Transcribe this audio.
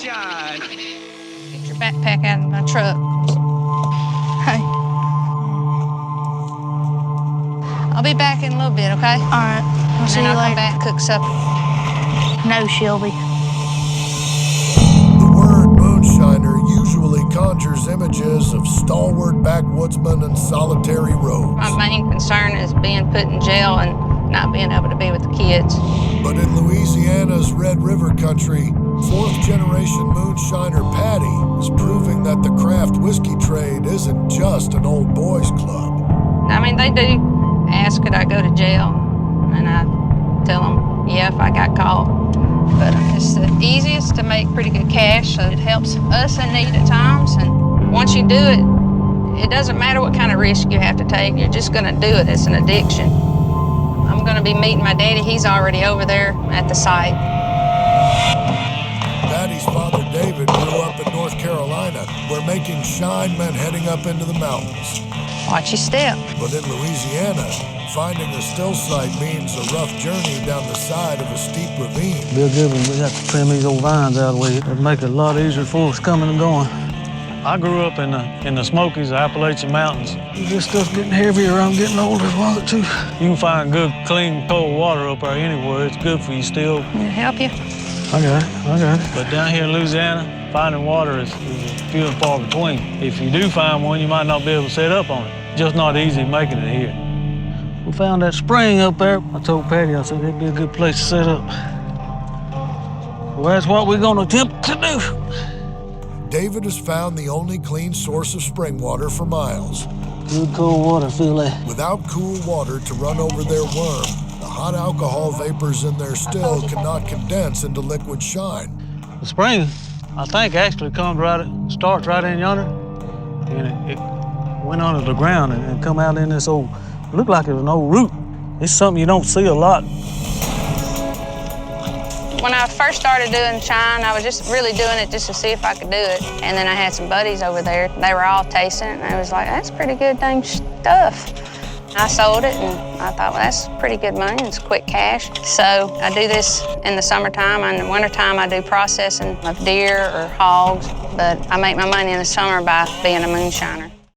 Moonshine. Get your backpack out of my truck. Hey. I'll be back in a little bit, okay? All right. I'll see you I'll later. come back and cook supper. No, Shelby. The word moonshiner usually conjures images of stalwart backwoodsmen and solitary rogues. My main concern is being put in jail and not being able to be with the kids. But in Louisiana's Red River country, fourth-generation Moonshiner Patti is proving that the craft whiskey trade isn't just an old boys club. I mean, they do ask could I go to jail, and I tell them, yeah, if I got caught. But it's the easiest to make pretty good cash, so it helps us in need at times. And once you do it, it doesn't matter what kind of risk you have to take. You're just going to do it. It's an addiction. I'm going to be meeting my daddy. He's already over there at the site. Patti's father, David, grew up in North Carolina, where making shine meant heading up into the mountains. Watch your step. But in Louisiana, finding a still site means a rough journey down the side of a steep ravine. Bill Gibbon, we have to trim these old vines out of the way. It'd make it a lot easier for us coming and going. I grew up in the Smokies, the Appalachian Mountains. This stuff's getting heavier. I'm getting older as well, too. You can find good, clean, cold water up there anywhere. It's good for you still. Can I help you? I got it. But down here in Louisiana, finding water is few and far between. If you do find one, you might not be able to set up on it. Just not easy making it here. We found that spring up there. I told Patti, I said, it'd be a good place to set up. Well, that's what we're gonna attempt to do. David has found the only clean source of spring water for miles. Good cold water, feel that. Without cool water to run over their worm, the hot alcohol vapors in their still cannot condense into liquid shine. The spring, I think, actually starts right in yonder, and it went under the ground and come out in this old, looked like it was an old root. It's something you don't see a lot. When I first started doing shine, I was just really doing it just to see if I could do it. And then I had some buddies over there. They were all tasting it, and they was like, that's pretty good dang stuff. I sold it, and I thought, well, that's pretty good money. It's quick cash. So I do this in the summertime. In the wintertime, I do processing of deer or hogs. But I make my money in the summer by being a moonshiner.